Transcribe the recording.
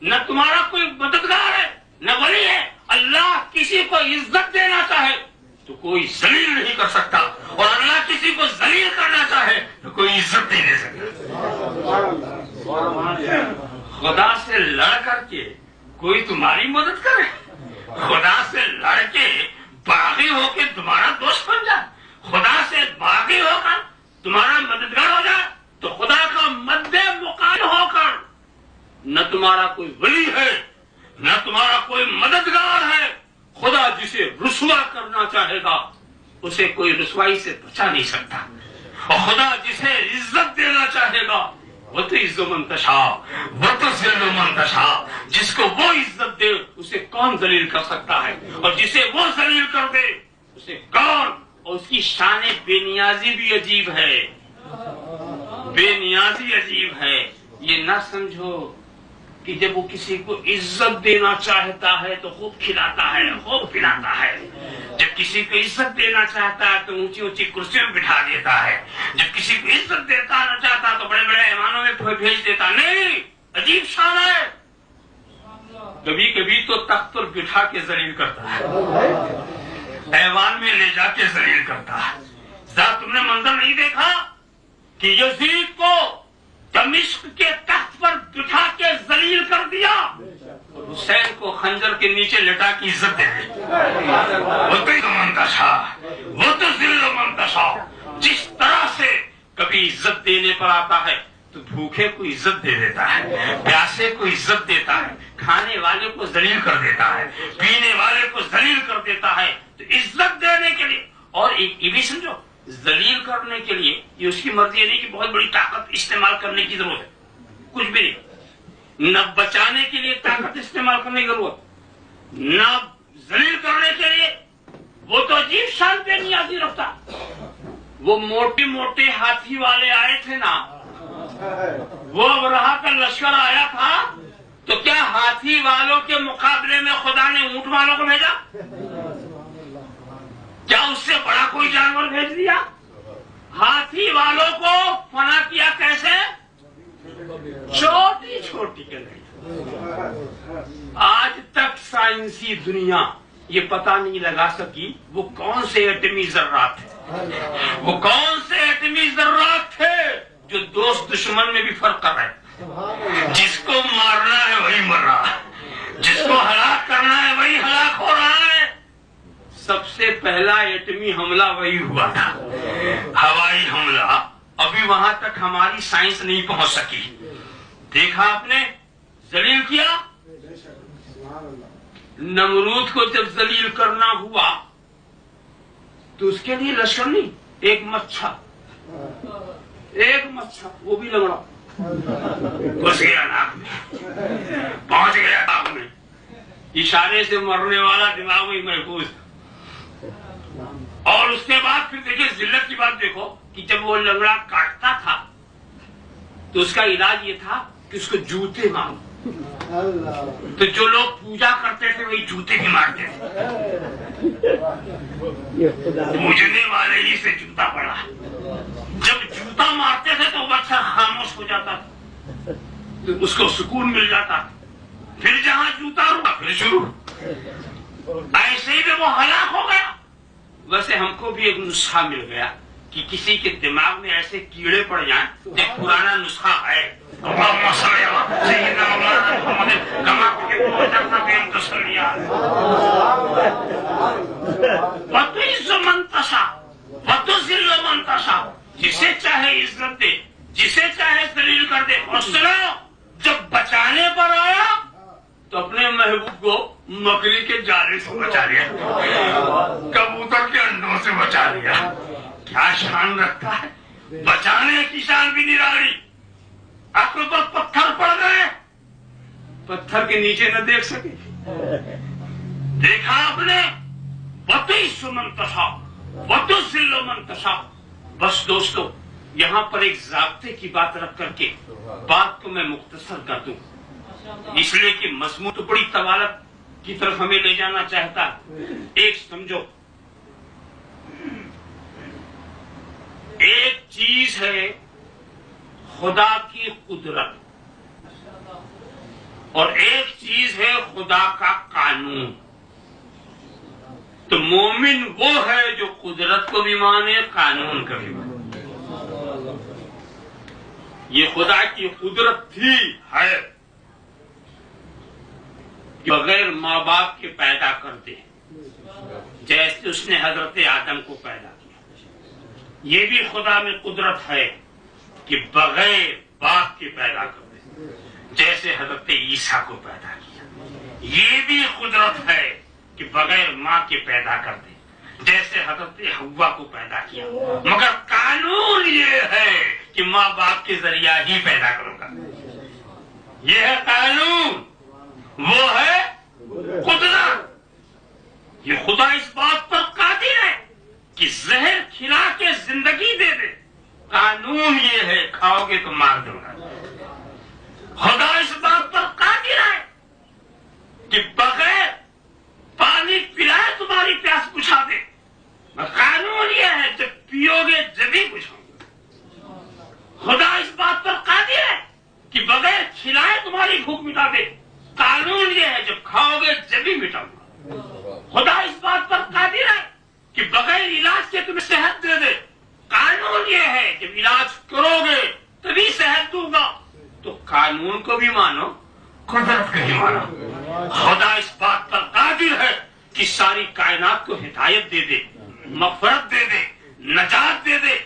نہ تمہارا کوئی مددگار ہے نہ ولی ہے. اللہ کسی کو عزت دینا چاہے تو کوئی ذلیل نہیں کر سکتا، اور اللہ کسی کو ذلیل کرنا چاہے تو کوئی عزت نہیں دے سکتا. خدا سے لڑ کر کے کوئی تمہاری مدد کرے، خدا سے لڑ کے باغی ہو کے تمہارا دوست بن جائے، خدا سے باغی ہو کر تمہارا مددگار ہو جائے، تو خدا کا مد مقابل ہو کر نہ تمہارا کوئی ولی ہے نہ تمہارا کوئی مددگار ہے. خدا جسے رسوا کرنا چاہے گا اسے کوئی رسوائی سے بچا نہیں سکتا، اور خدا جسے عزت دینا چاہے گا وہ تو عز من تشاء وہ تو ذل من تشاء. جس کو وہ عزت دے اسے کون ذلیل کر سکتا ہے، اور جسے وہ ذلیل کر دے اسے کون. اور اس کی شان بے نیازی بھی عجیب ہے، بے نیازی عجیب ہے. یہ نہ سمجھو کہ جب وہ کسی کو عزت دینا چاہتا ہے تو خوب کھلاتا ہے خوب پلاتا ہے، جب کسی کو عزت دینا چاہتا ہے تو اونچی اونچی کرسیوں میں بٹھا دیتا ہے، جب کسی کو عزت دیتا نہ چاہتا تو بڑے بڑے ایوانوں میں بھیج دیتا. نہیں، عجیب شان ہے. کبھی کبھی تو تخت پر بٹھا کے ذلیل کرتا ہے، ایوان میں لے جا کے ذلیل کرتا ہے. ذرا تم نے منظر نہیں دیکھا کہ یزید کو دمشق کے تخت پر بٹھا کے ذلیل کر دیا اور حسین کو خنجر کے نیچے لٹا کی عزت دے دی. وہ تو منتشا وہ تو ذل منتشا. جس طرح سے کبھی عزت دینے پر آتا ہے تو بھوکے کو عزت دے دیتا ہے، پیاسے کو عزت دیتا ہے، کھانے والے کو ذلیل کر دیتا ہے، پینے والے کو ذلیل کر دیتا ہے. تو عزت دینے کے لیے اور یہ بھی سمجھو ذلیل کرنے کے لیے یہ اس کی مرضی نہیں کہ بہت بڑی طاقت استعمال کرنے کی ضرورت ہے، کچھ بھی نہیں. نہ بچانے کے لیے طاقت استعمال کرنے کی ضرورت، نہ ذلیل کرنے کے لیے. وہ تو عجیب شان پہ نیازی رکھتا. وہ موٹے موٹے ہاتھی والے آئے تھے نا، وہ ابرہہ کا لشکر آیا تھا تو کیا ہاتھی والوں کے مقابلے میں خدا نے اونٹ والوں کو بھیجا؟ کیا اس سے بڑا کوئی جانور بھیج دیا؟ ہاتھی والوں کو فنا کیا کیسے؟ چھوٹی چھوٹی کے نہیں. آج تک سائنسی دنیا یہ پتہ نہیں لگا سکی وہ کون سے ایٹمی ذرات تھے، وہ کون سے ایٹمی ذرات تھے جو دوست دشمن میں بھی فرق کر رہے. جس کو مارنا ہے وہی مر رہا ہے، جس کو ہلاک کرنا ہے وہی ہلاک ہو رہا ہے. سب سے پہلا ایٹمی حملہ وہی ہوا تھا، ہوائی حملہ. ابھی وہاں تک ہماری سائنس نہیں پہنچ سکی. دیکھا آپ نے ذلیل کیا. نمرود کو جب ذلیل کرنا ہوا تو اس کے لیے لشکر نہیں، ایک مچھر وہ بھی لگڑا گھس گیا ناک میں، پہنچ گیا ناک میں. اشارے سے مرنے والا دماغ میں محفوظ. اور اس کے بعد پھر دیکھیں ذلت کی بات دیکھو کہ جب وہ لنگڑا کاٹتا تھا تو اس کا علاج یہ تھا کہ اس کو جوتے مارو. تو جو لوگ پوجا کرتے تھے وہی جوتے بھی مارتے تھے. پوجنے والے ہی سے جوتا پڑا. جب جوتا مارتے تھے تو بچہ خاموش ہو جاتا تھا، تو اس کو سکون مل جاتا. پھر جہاں جوتا رکا پھر شروع. ایسے ہی وہ ہلاک ہو گیا. ویسے ہم کو بھی ایک نسخہ مل گیا کہ کسی کے دماغ میں ایسے کیڑے پڑ جائیں. ایک پرانا نسخہ ہے، جسے چاہے عزت دے جسے چاہے ذلیل کر دے. اور سنو، جب بچانے پر آیا تو اپنے محبوب کو مکڑی کے جالے سے بچا لیا، کبوتر کے انڈوں سے بچا لیا. کیا شان رکھتا ہے، بچانے کی شان بھی نرالی. آپ پر پتھر پڑ گئے، پتھر کے نیچے نہ دیکھ سکے. دیکھا آپ نے، وَتُعِزُّ مَن تَشَاءُ وَتُذِلُّ مَن تَشَاءُ. بس دوستو، یہاں پر ایک ضابطے کی بات رکھ کر کے بات کو میں مختصر کر دوں، اس لیے کہ مضمون تو بڑی طوالت کی طرف ہمیں لے جانا چاہتا. ایک سمجھو، ایک چیز ہے خدا کی قدرت، اور ایک چیز ہے خدا کا قانون. تو مومن وہ ہے جو قدرت کو بھی مانے قانون کو بھی مانے. یہ خدا کی قدرت تھی ہے بغیر ماں باپ کے پیدا کر دے، جیسے اس نے حضرت آدم کو پیدا کیا. یہ بھی خدا میں قدرت ہے کہ بغیر باپ کے پیدا کر دے، جیسے حضرت عیسیٰ کو پیدا کیا. یہ بھی قدرت ہے کہ بغیر ماں کے پیدا کر دے، جیسے حضرت حوا کو پیدا کیا. مگر قانون یہ ہے کہ ماں باپ کے ذریعہ ہی پیدا کروں گا. یہ ہے قانون، وہ ہے قدرت. یہ خدا اس بات پر قادر ہے کہ زہر کھلا کے زندگی دے دے. قانون یہ ہے کھاؤ گے تو مار دوں گا. خدا اس بات پر قادر ہے کہ بغیر پانی پلائے تمہاری پیاس بجھا دے. قانون یہ ہے جب پیو گے جبھی بجھاؤں گا. خدا اس بات پر قادر ہے کہ بغیر کھلائے تمہاری بھوک مٹا دے. قانون یہ ہے جب کھاؤ گے جبھی مٹاؤں گا. خدا اس بات پر قادر ہے کہ بغیر علاج کے تمہیں صحت دے دے. قانون یہ ہے جب علاج کرو گے تبھی صحت دوں گا. تو قانون کو بھی مانو، قدرت کو بھی مانو. خدا اس بات پر قادر ہے کہ ساری کائنات کو ہدایت دے دے، مغفرت دے دے، نجات دے دے.